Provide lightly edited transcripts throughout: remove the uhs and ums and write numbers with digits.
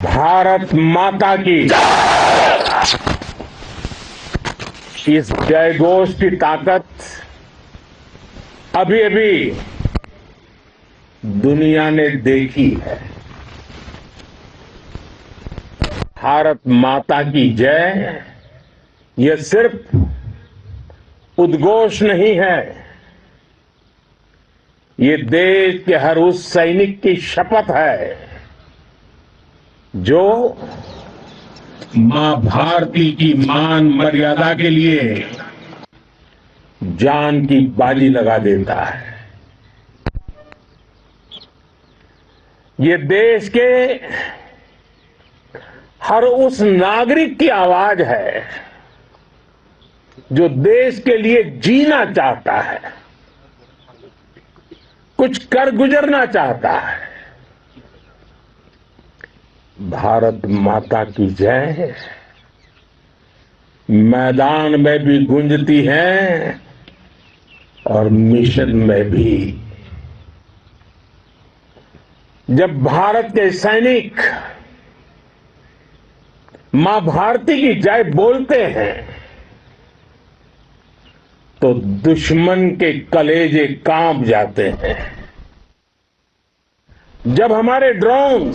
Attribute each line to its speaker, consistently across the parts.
Speaker 1: भारत माता की इस जयघोष की ताकत अभी अभी दुनिया ने देखी है। भारत माता की जय यह सिर्फ उद्घोष नहीं है, ये देश के हर उस सैनिक की शपथ है जो मां भारती की मान मर्यादा के लिए जान की बाजी लगा देता है। ये देश के हर उस नागरिक की आवाज है जो देश के लिए जीना चाहता है, कुछ कर गुजरना चाहता है। भारत माता की जय मैदान में भी गूंजती है और मिशन में भी। जब भारत के सैनिक मां भारती की जय बोलते हैं तो दुश्मन के कलेजे कांप जाते हैं। जब हमारे ड्रोन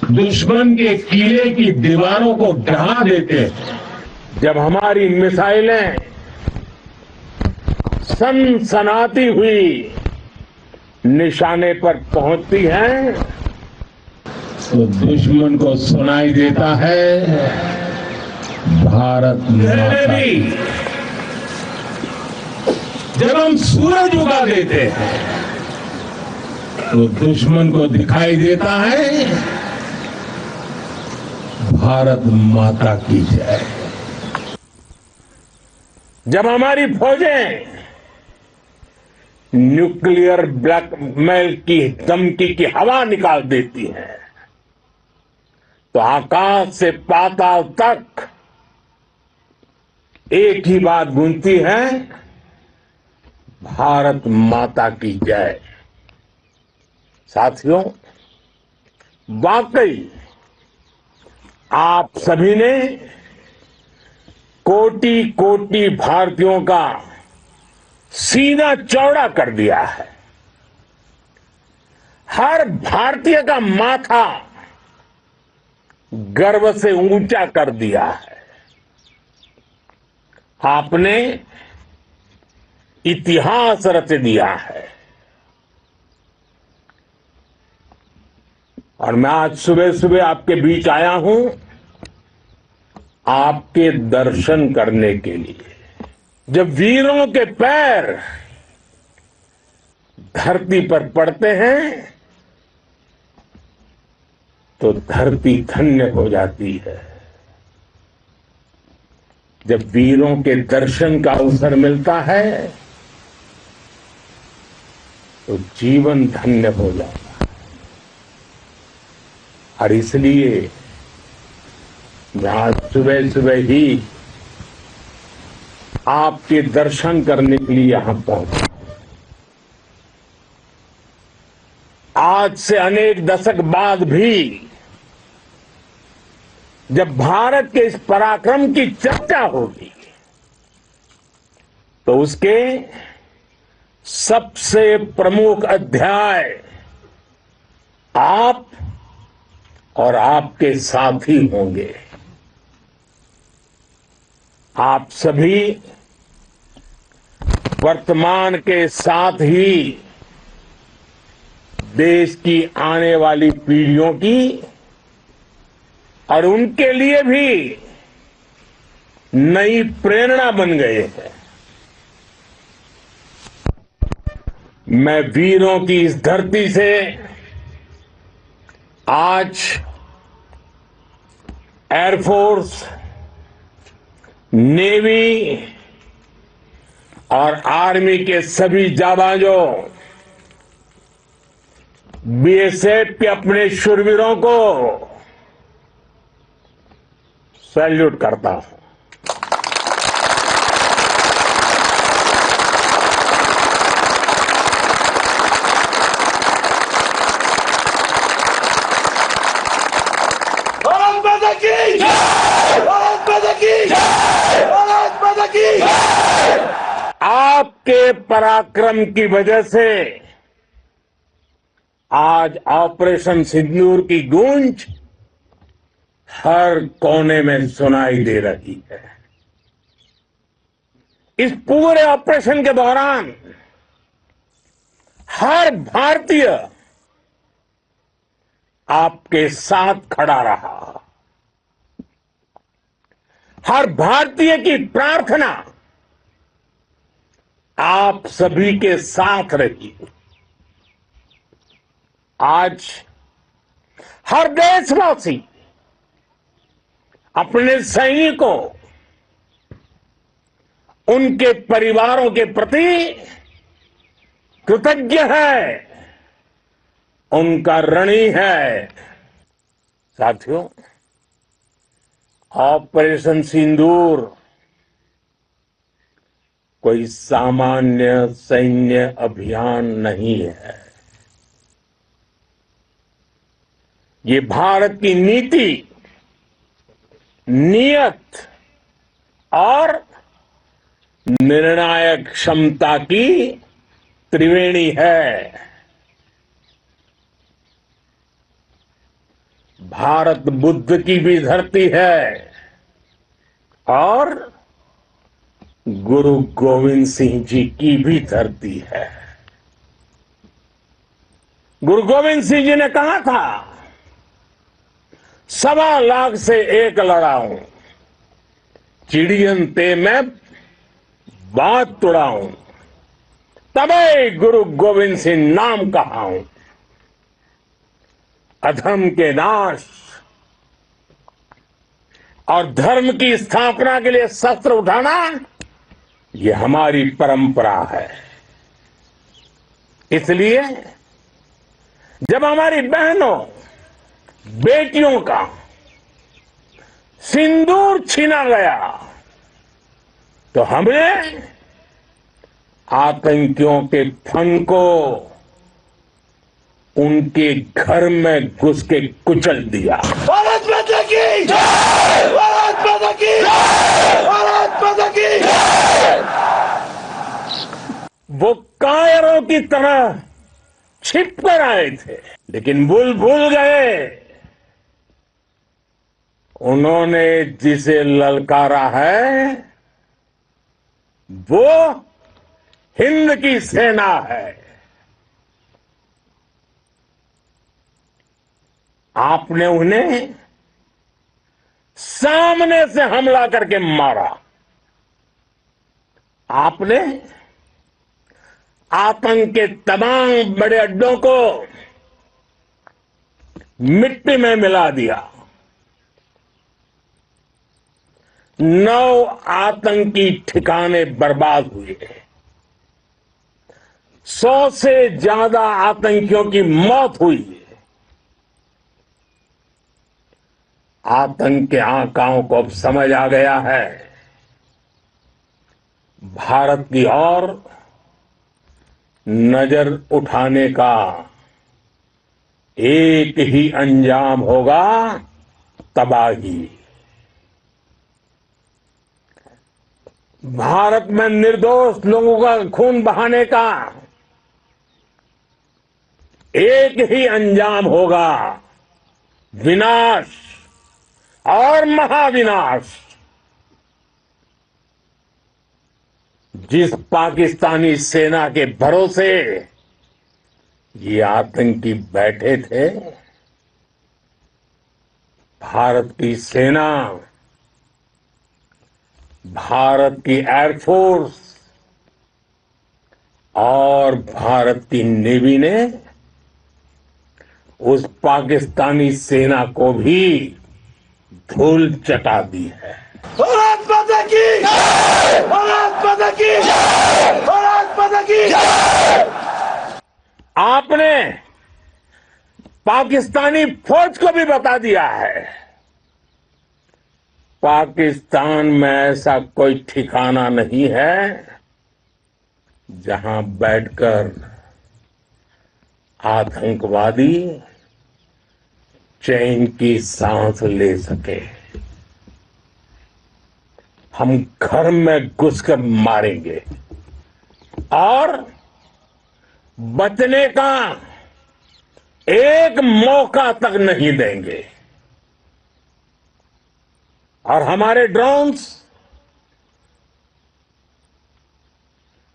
Speaker 1: दुश्मन के किले की दीवारों को ढहा देते हैं, जब हमारी मिसाइलें सनसनाती हुई निशाने पर पहुंचती हैं तो दुश्मन को सुनाई देता है भारत माता। जब हम सूरज उगा देते हैं तो दुश्मन को दिखाई देता है भारत माता की जय। जब हमारी फौजें न्यूक्लियर ब्लैकमेल की धमकी की हवा निकाल देती हैं तो आकाश से पाताल तक एक ही बात गूंजती है, भारत माता की जय। साथियों, वाकई आप सभी ने कोटि कोटि भारतीयों का सीना चौड़ा कर दिया है। हर भारतीय का माथा गर्व से ऊंचा कर दिया है। आपने इतिहास रच दिया है। और मैं आज सुबह सुबह आपके बीच आया हूं आपके दर्शन करने के लिए। जब वीरों के पैर धरती पर पड़ते हैं तो धरती धन्य हो जाती है। जब वीरों के दर्शन का अवसर मिलता है तो जीवन धन्य हो जाता है। और इसलिए मैं आज सुबह सुबह ही आपके दर्शन करने के लिए यहां पहुंचा। आज से अनेक दशक बाद भी जब भारत के इस पराक्रम की चर्चा होगी तो उसके सबसे प्रमुख अध्याय आप और आपके साथी होंगे। आप सभी वर्तमान के साथ ही देश की आने वाली पीढ़ियों की और उनके लिए भी नई प्रेरणा बन गए हैं। मैं वीरों की इस धरती से आज एयरफोर्स, नेवी और आर्मी के सभी जाबाजों, बीएसएफ के अपने शूरवीरों को सैल्यूट करता हूं।
Speaker 2: माता की जय, भारत माता की जय, भारत माता की जय।
Speaker 1: आपके पराक्रम की वजह से आज ऑपरेशन सिंदूर की गूंज हर कोने में सुनाई दे रही है। इस पूरे ऑपरेशन के दौरान हर भारतीय आपके साथ खड़ा रहा। हर भारतीय की प्रार्थना आप सभी के साथ रही। आज हर देशवासी अपने सैनिकों, उनके परिवारों के प्रति कृतज्ञ है, उनका ऋणी है। साथियों, ऑपरेशन सिंदूर कोई सामान्य सैन्य अभियान नहीं है। ये भारत की नीति, नियत और निर्णायक क्षमता की त्रिवेणी है। भारत बुद्ध की भी धरती है और गुरु गोविंद सिंह जी की भी धरती है। गुरु गोविंद सिंह जी ने कहा था, 1.25 लाख से एक लड़ाऊं, चिड़ियन ते मैं बात तुड़ाऊं, तबे गुरु गोविंद सिंह नाम कहाऊं। अधर्म के नाश और धर्म की स्थापना के लिए शस्त्र उठाना, ये हमारी परंपरा है। इसलिए जब हमारी बहनों, बेटियों का सिंदूर छीना गया, तो हमने आतंकियों के फन को उनके घर में घुस के कुचल दिया।
Speaker 2: भारत माता की जय, भारत माता की जय, भारत माता की जय।
Speaker 1: वो कायरों की तरह छिप कर आए थे, लेकिन भूल गए उन्होंने जिसे ललकारा है वो हिंद की सेना है। आपने उन्हें सामने से हमला करके मारा। आपने आतंक के तमाम बड़े अड्डों को मिट्टी में मिला दिया। 9 आतंकी ठिकाने बर्बाद हुए। 100 से ज्यादा आतंकियों की मौत हुई। आतंक के आकाओं को अब समझ आ गया है, भारत की ओर नजर उठाने का एक ही अंजाम होगा, तबाही। भारत में निर्दोष लोगों का खून बहाने का एक ही अंजाम होगा, विनाश और महाविनाश। जिस पाकिस्तानी सेना के भरोसे ये आतंकी बैठे थे, भारत की सेना, भारत की एयरफोर्स और भारत की नेवी ने उस पाकिस्तानी सेना को भी धूल चटा दी है।
Speaker 2: भारत माता की जय, भारत माता की जय, भारत माता की जय।
Speaker 1: आपने पाकिस्तानी फौज को भी बता दिया है, पाकिस्तान में ऐसा कोई ठिकाना नहीं है जहां बैठकर आतंकवादी चैन की सांस ले सके। हम घर में घुसकर मारेंगे और बचने का एक मौका तक नहीं देंगे। और हमारे ड्रोन्स,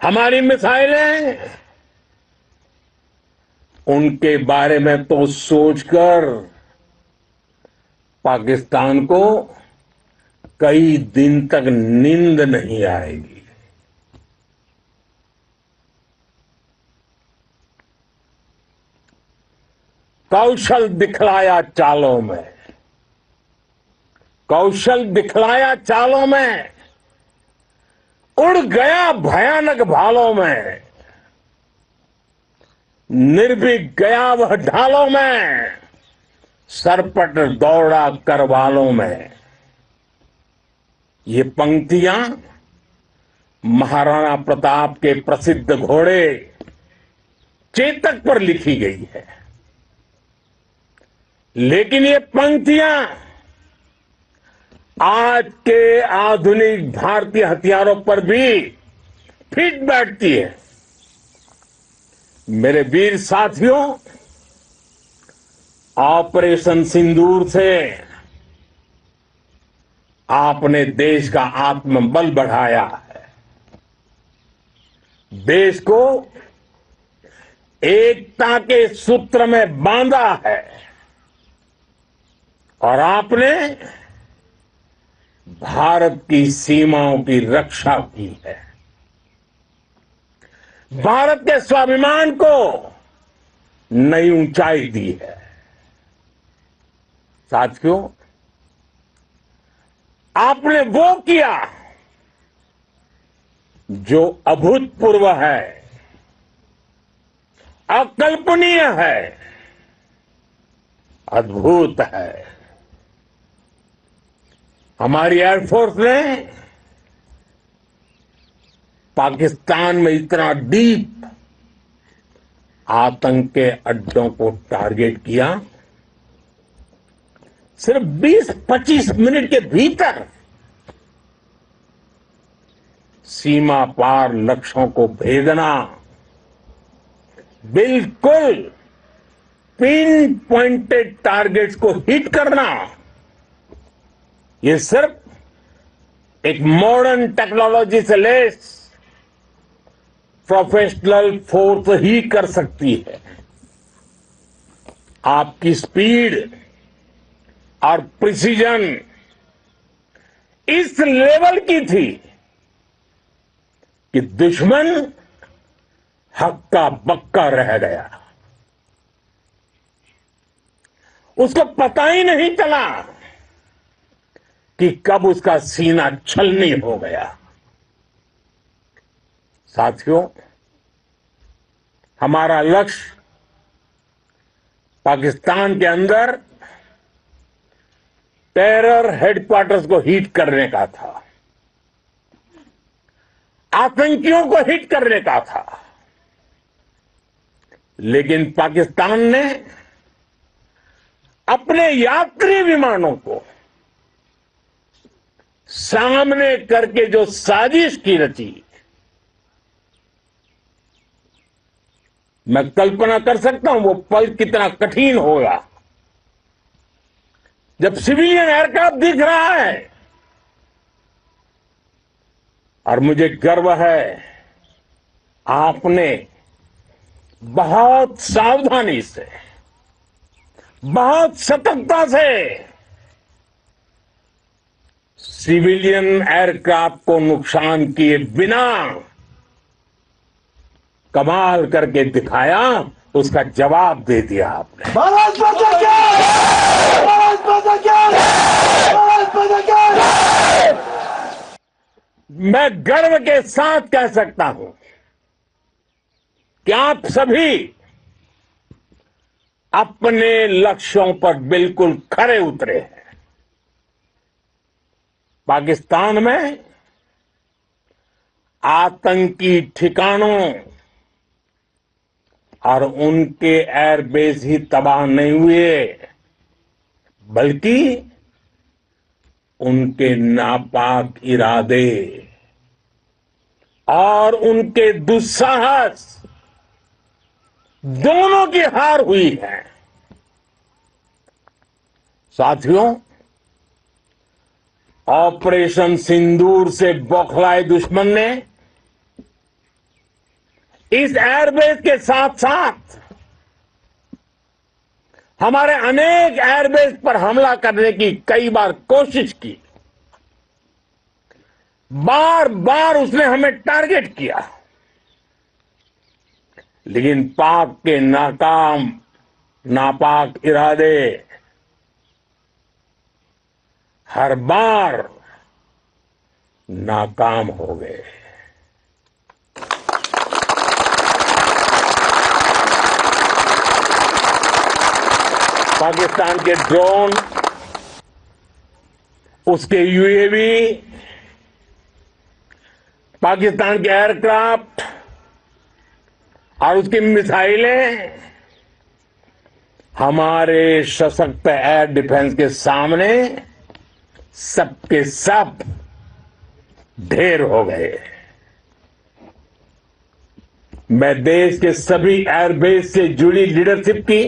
Speaker 1: हमारी मिसाइलें, उनके बारे में तो सोचकर पाकिस्तान को कई दिन तक नींद नहीं आएगी। कौशल दिखलाया चालों में, कौशल दिखलाया चालों में, उड़ गया भयानक भालों में, निर्भीक गया वह ढालों में, सरपट दौड़ा करवालों में। ये पंक्तियां महाराणा प्रताप के प्रसिद्ध घोड़े चेतक पर लिखी गई है। लेकिन ये पंक्तियां आज के आधुनिक भारतीय हथियारों पर भी फिट बैठती है। मेरे वीर साथियों, ऑपरेशन सिंदूर से आपने देश का आत्मबल बढ़ाया है, देश को एकता के सूत्र में बांधा है और आपने भारत की सीमाओं की रक्षा की है। भारत के स्वाभिमान को नई ऊंचाई दी है। साथियों, आपने वो किया जो अभूतपूर्व है, अकल्पनीय है, अद्भुत है। हमारी एयरफोर्स ने पाकिस्तान में इतना डीप आतंक के अड्डों को टारगेट किया, सिर्फ 20-25 मिनट के भीतर सीमा पार लक्ष्यों को भेदना, बिल्कुल पिन पॉइंटेड टारगेट्स को हिट करना, ये सिर्फ एक मॉडर्न टेक्नोलॉजी से लेस प्रोफेशनल फोर्स ही कर सकती है। आपकी स्पीड और प्रिसीजन इस लेवल की थी कि दुश्मन हक्का बक्का रह गया। उसको पता ही नहीं चला कि कब उसका सीना छलनी हो गया। साथियों, हमारा लक्ष्य पाकिस्तान के अंदर टेरर हेडक्वार्टर्स को हिट करने का था, आतंकियों को हिट करने का था। लेकिन पाकिस्तान ने अपने यात्री विमानों को सामने करके जो साजिश की रची, मैं कल्पना कर सकता हूं वो पल कितना कठिन होगा जब सिविलियन एयरक्राफ्ट दिख रहा है। और मुझे गर्व है, आपने बहुत सावधानी से, बहुत सतर्कता से सिविलियन एयरक्राफ्ट को नुकसान किए बिना कमाल करके दिखाया, उसका जवाब दे दिया आपने।
Speaker 2: भारत माता की! भारत माता की! भारत माता की!
Speaker 1: मैं गर्व के साथ कह सकता हूं कि आप सभी अपने लक्ष्यों पर बिल्कुल खरे उतरे हैं। पाकिस्तान में आतंकी ठिकानों और उनके एयरबेस ही तबाह नहीं हुए, बल्कि उनके नापाक इरादे और उनके दुस्साहस दोनों की हार हुई है। साथियों, ऑपरेशन सिंदूर से बौखलाए दुश्मन ने इस एयरबेस के साथ साथ हमारे अनेक एयरबेस पर हमला करने की कई बार कोशिश की। बार बार उसने हमें टारगेट किया, लेकिन पाक के नापाक इरादे हर बार नाकाम हो गए। पाकिस्तान के ड्रोन, उसके यूएवी, पाकिस्तान के एयरक्राफ्ट और उसकी मिसाइलें हमारे सशक्त एयर डिफेंस के सामने सबके सब ढेर हो गए। मैं देश के सभी एयरबेस से जुड़ी लीडरशिप की,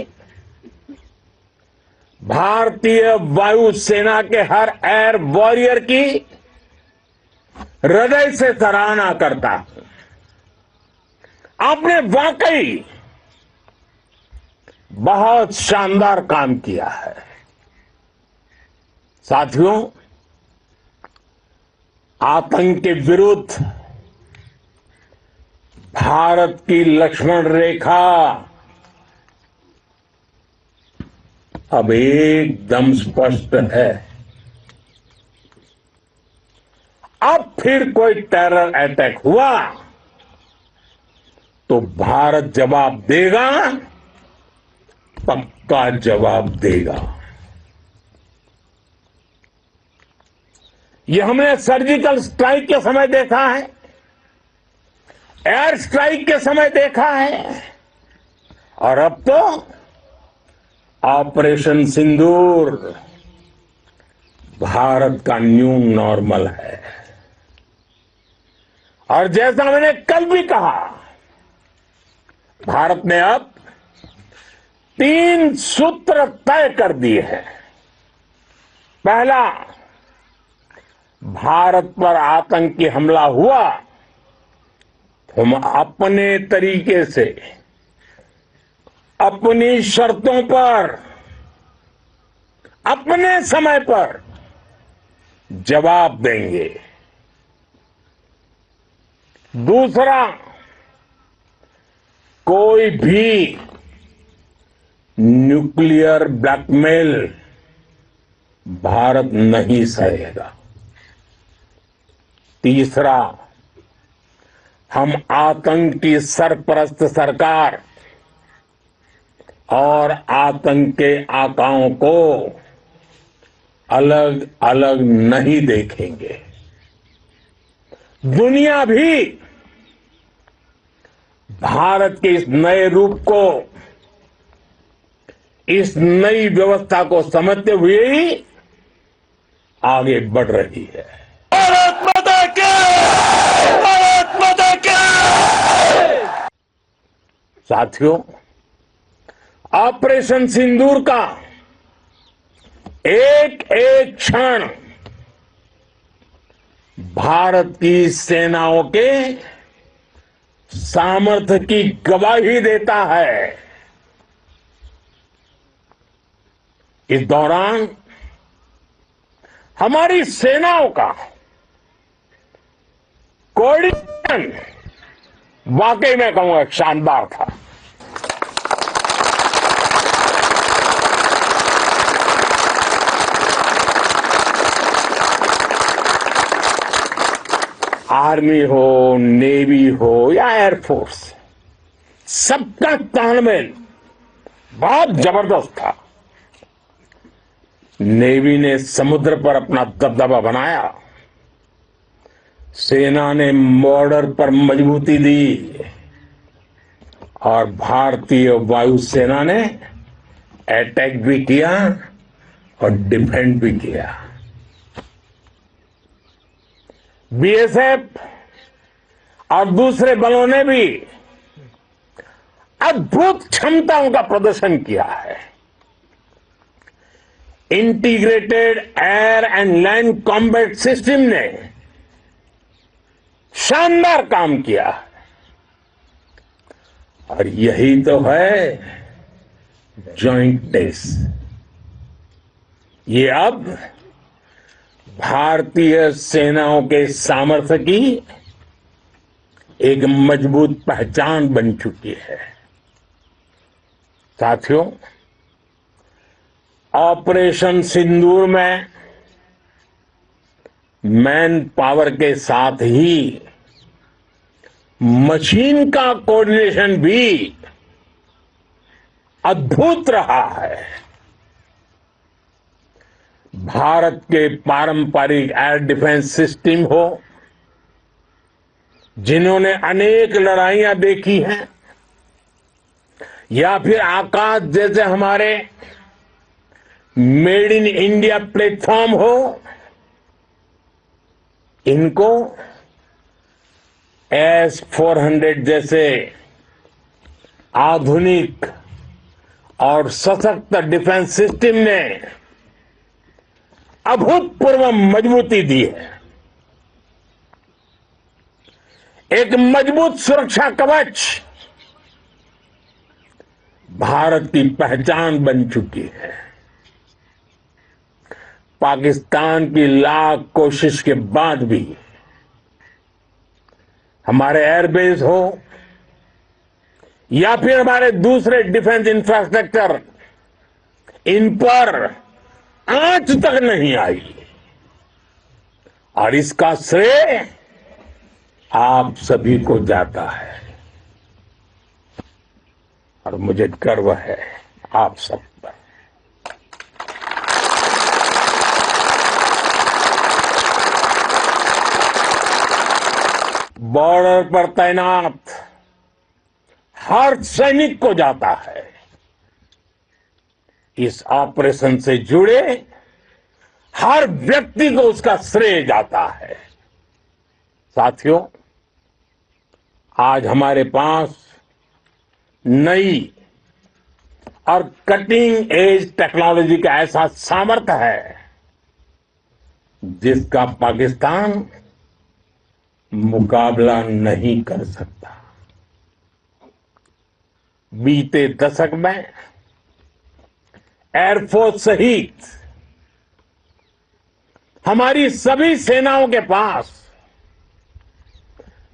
Speaker 1: भारतीय वायुसेना के हर एयर वॉरियर की हृदय से सराहना करता हूं। आपने वाकई बहुत शानदार काम किया है। साथियों, आतंक के विरुद्ध भारत की लक्ष्मण रेखा अब एकदम स्पष्ट है। अब फिर कोई टेरर अटैक हुआ तो भारत जवाब देगा, पक्का जवाब देगा। ये हमने सर्जिकल स्ट्राइक के समय देखा है, एयर स्ट्राइक के समय देखा है, और अब तो ऑपरेशन सिंदूर भारत का न्यू नॉर्मल है। और जैसा मैंने कल भी कहा, भारत ने अब 3 सूत्र तय कर दिए हैं। पहला, भारत पर आतंकी हमला हुआ, हम अपने तरीके से, अपनी शर्तों पर, अपने समय पर जवाब देंगे। दूसरा, कोई भी न्यूक्लियर ब्लैकमेल भारत नहीं सहेगा। तीसरा, हम आतंक की सरपरस्त सरकार और आतंक के आकाओं को अलग अलग नहीं देखेंगे। दुनिया भी भारत के इस नए रूप को, इस नई व्यवस्था को समझते हुए ही आगे बढ़ रही है।
Speaker 2: भारत माता की! भारत माता की!
Speaker 1: साथियों, ऑपरेशन सिंदूर का एक एक क्षण भारत की सेनाओं के सामर्थ्य की गवाही देता है। इस दौरान हमारी सेनाओं का कोऑर्डिनेशन वाकई में कहूंगा शानदार था। आर्मी हो, नेवी हो या एयरफोर्स, सबका तालमेल बहुत जबरदस्त था। नेवी ने समुद्र पर अपना दबदबा बनाया, सेना ने बॉर्डर पर मजबूती दी और भारतीय वायुसेना ने अटैक भी किया और डिफेंड भी किया। बीएसएफ और दूसरे बलों ने भी अद्भुत क्षमताओं का प्रदर्शन किया है। Integrated air and land combat system ने शानदार काम किया और यही तो है जॉइंट टेस्ट। ये अब भारतीय सेनाओं के सामर्थ्य की एक मजबूत पहचान बन चुकी है। साथियों, ऑपरेशन सिंदूर में मैन पावर के साथ ही मशीन का कोऑर्डिनेशन भी अद्भुत रहा है। भारत के पारंपरिक एयर डिफेंस सिस्टम हो, जिन्होंने अनेक लड़ाइयां देखी हैं, या फिर आकाश जैसे हमारे मेड इन इंडिया प्लेटफॉर्म हो, इनको S-400 जैसे आधुनिक और सशक्त डिफेंस सिस्टम ने अभूतपूर्व मजबूती दी है। एक मजबूत सुरक्षा कवच भारत की पहचान बन चुकी है। पाकिस्तान की लाख कोशिश के बाद भी हमारे एयरबेस हो या फिर हमारे दूसरे डिफेंस इंफ्रास्ट्रक्चर, इन पर आंच तक नहीं आई और इसका श्रेय आप सभी को जाता है और मुझे गर्व है आप सब पर। बॉर्डर पर तैनात हर सैनिक को जाता है। इस ऑपरेशन से जुड़े हर व्यक्ति को उसका श्रेय जाता है। साथियों, आज हमारे पास नई और कटिंग एज टेक्नोलॉजी का ऐसा सामर्थ्य है जिसका पाकिस्तान मुकाबला नहीं कर सकता। बीते दशक में एयरफोर्स सहित हमारी सभी सेनाओं के पास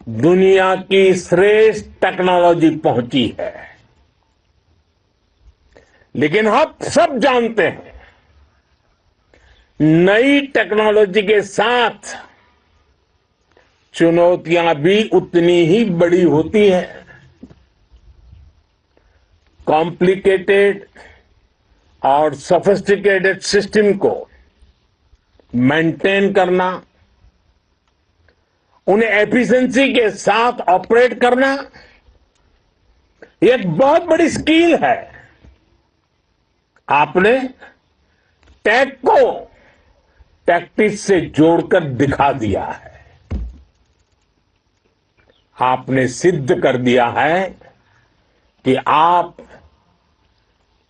Speaker 1: दुनिया की श्रेष्ठ टेक्नोलॉजी पहुंची है। लेकिन हम सब जानते हैं, नई टेक्नोलॉजी के साथ चुनौतियां भी उतनी ही बड़ी होती हैं। कॉम्प्लिकेटेड और सोफिस्टिकेटेड सिस्टम को मेंटेन करना, उन्हें एफिशिएंसी के साथ ऑपरेट करना, एक बहुत बड़ी स्किल है। आपने टेक को टैक्टिक्स से जोड़कर दिखा दिया है। आपने सिद्ध कर दिया है कि आप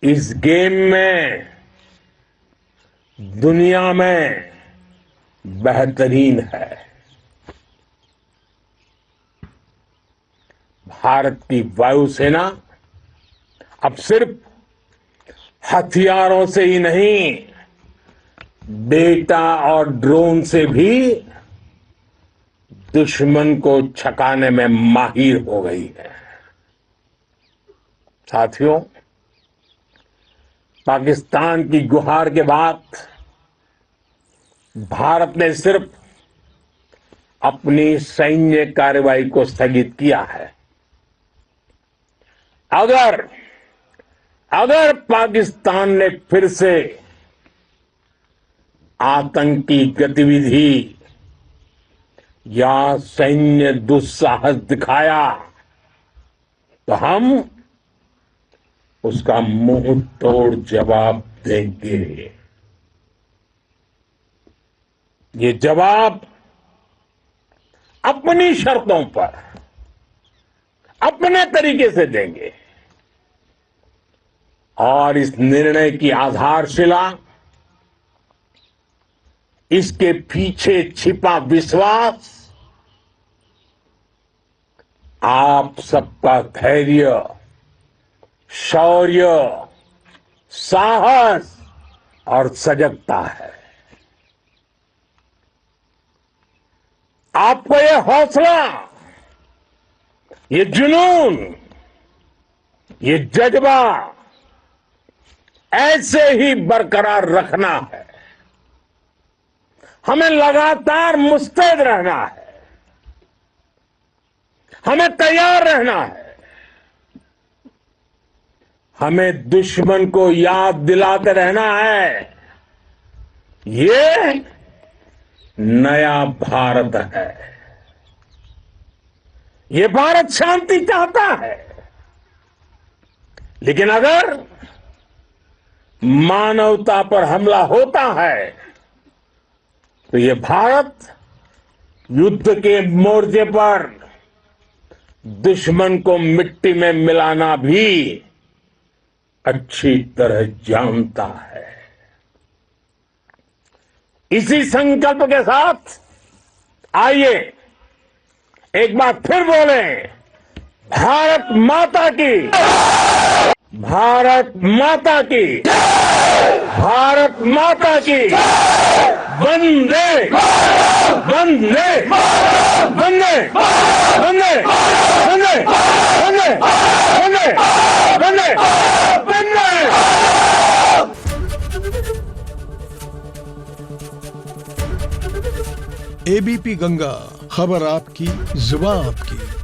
Speaker 1: इस गेम में दुनिया में बेहतरीन है। भारत की वायुसेना अब सिर्फ हथियारों से ही नहीं, डेटा और ड्रोन से भी दुश्मन को छकाने में माहिर हो गई है। साथियों, पाकिस्तान की गुहार के बाद भारत ने सिर्फ अपनी सैन्य कार्रवाई को स्थगित किया है। अगर पाकिस्तान ने फिर से आतंकी गतिविधि या सैन्य दुस्साहस दिखाया तो हम उसका मुंह तोड़ जवाब देंगे। ये जवाब अपनी शर्तों पर अपने तरीके से देंगे और इस निर्णय की आधारशिला इसके पीछे छिपा विश्वास आप सबका धैर्य, शौर्य, साहस और सजगता है। आपको ये हौसला, ये जुनून, ये जज्बा ऐसे ही बरकरार रखना है। हमें लगातार मुस्तैद रहना है, हमें तैयार रहना है। हमें दुश्मन को याद दिलाते रहना है, ये नया भारत है। ये भारत शांति चाहता है, लेकिन अगर मानवता पर हमला होता है तो ये भारत युद्ध के मोर्चे पर दुश्मन को मिट्टी में मिलाना भी अच्छी तरह जानता है। इसी संकल्प के साथ आइए एक बार फिर बोले, भारत माता की, भारत माता की, भारत माता की, वंदे वंदे वंदे वंदे वंदे वंदे वंदे वंदे वंदे।
Speaker 3: एबीपी गंगा, खबर आपकी, जुबान आपकी।